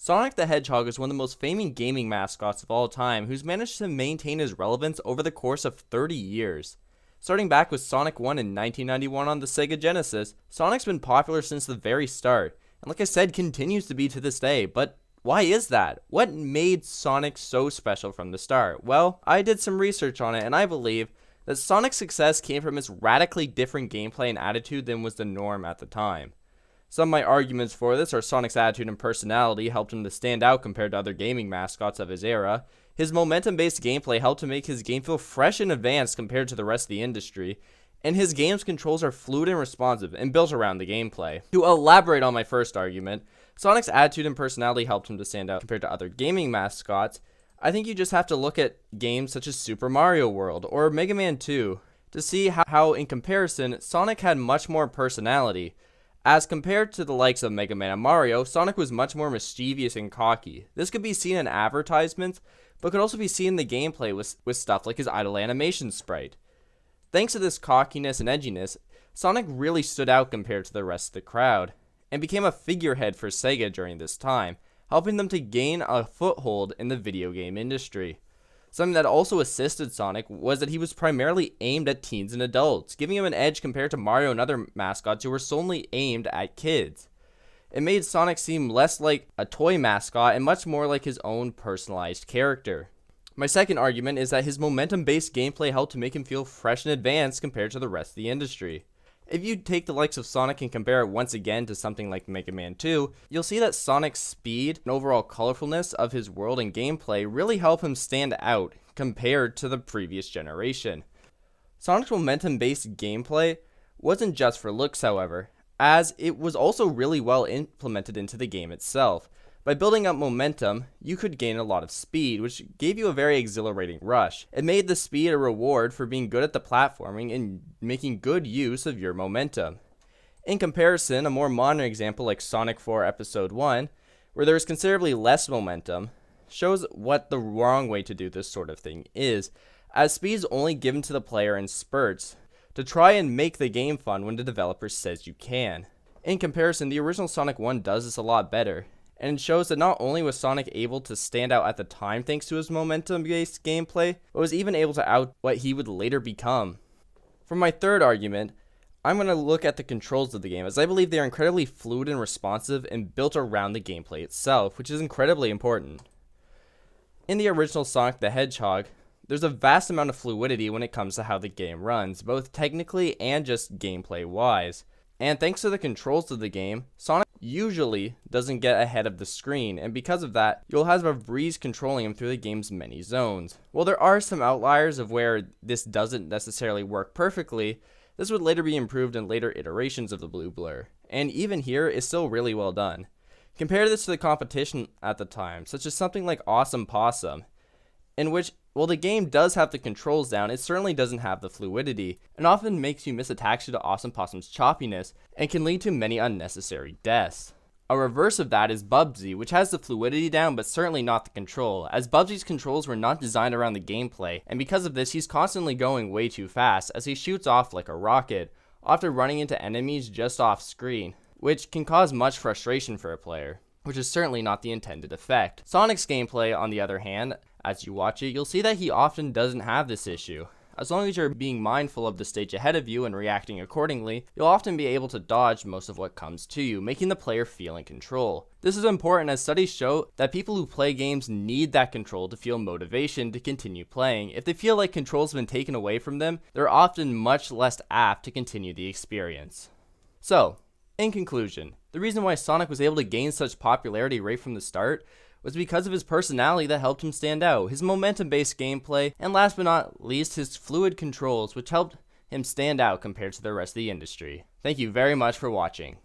Sonic the Hedgehog is one of the most famous gaming mascots of all time, who's managed to maintain his relevance over the course of 30 years. Starting back with Sonic 1 in 1991 on the Sega Genesis, Sonic's been popular since the very start, and like I said, continues to be to this day. But why is that? What made Sonic so special from the start? Well, I did some research on it, and I believe that Sonic's success came from his radically different gameplay and attitude than was the norm at the time. Some of my arguments for this are Sonic's attitude and personality helped him to stand out compared to other gaming mascots of his era. His momentum-based gameplay helped to make his game feel fresh and advanced compared to the rest of the industry. And his game's controls are fluid and responsive and built around the gameplay. To elaborate on my first argument, Sonic's attitude and personality helped him to stand out compared to other gaming mascots. I think you just have to look at games such as Super Mario World or Mega Man 2 to see how in comparison, Sonic had much more personality. As compared to the likes of Mega Man and Mario, Sonic was much more mischievous and cocky. This could be seen in advertisements, but could also be seen in the gameplay with stuff like his idle animation sprite. Thanks to this cockiness and edginess, Sonic really stood out compared to the rest of the crowd, and became a figurehead for Sega during this time, helping them to gain a foothold in the video game industry. Something that also assisted Sonic was that he was primarily aimed at teens and adults, giving him an edge compared to Mario and other mascots who were solely aimed at kids. It made Sonic seem less like a toy mascot and much more like his own personalized character. My second argument is that his momentum-based gameplay helped to make him feel fresh and advanced compared to the rest of the industry. If you take the likes of Sonic and compare it once again to something like Mega Man 2, you'll see that Sonic's speed and overall colorfulness of his world and gameplay really help him stand out compared to the previous generation. Sonic's momentum-based gameplay wasn't just for looks, however, as it was also really well implemented into the game itself. By building up momentum, you could gain a lot of speed, which gave you a very exhilarating rush. It made the speed a reward for being good at the platforming and making good use of your momentum. In comparison, a more modern example like Sonic 4 Episode 1, where there is considerably less momentum, shows what the wrong way to do this sort of thing is, as speed is only given to the player in spurts, to try and make the game fun when the developer says you can. In comparison, the original Sonic 1 does this a lot better, and it shows that not only was Sonic able to stand out at the time thanks to his momentum-based gameplay, but was even able to out what he would later become. For my third argument, I'm going to look at the controls of the game, as I believe they are incredibly fluid and responsive and built around the gameplay itself, which is incredibly important. In the original Sonic the Hedgehog, there's a vast amount of fluidity when it comes to how the game runs, both technically and just gameplay-wise. And thanks to the controls of the game, Sonic usually doesn't get ahead of the screen, and because of that, you'll have a breeze controlling him through the game's many zones. While there are some outliers of where this doesn't necessarily work perfectly, this would later be improved in later iterations of the Blue Blur, and even here is still really well done. Compare this to the competition at the time, such as something like Awesome Possum, in which, while the game does have the controls down, it certainly doesn't have the fluidity, and often makes you miss attached to Awesome Possum's choppiness, and can lead to many unnecessary deaths. A reverse of that is Bubsy, which has the fluidity down but certainly not the control, as Bubsy's controls were not designed around the gameplay, and because of this he's constantly going way too fast as he shoots off like a rocket, often running into enemies just off screen, which can cause much frustration for a player, which is certainly not the intended effect. Sonic's gameplay, on the other hand, as you watch it, you'll see that he often doesn't have this issue. As long as you're being mindful of the stage ahead of you and reacting accordingly, you'll often be able to dodge most of what comes to you, making the player feel in control. This is important as studies show that people who play games need that control to feel motivation to continue playing. If they feel like control's been taken away from them, they're often much less apt to continue the experience. So, in conclusion, the reason why Sonic was able to gain such popularity right from the start was because of his personality that helped him stand out, his momentum-based gameplay, and last but not least, his fluid controls, which helped him stand out compared to the rest of the industry. Thank you very much for watching.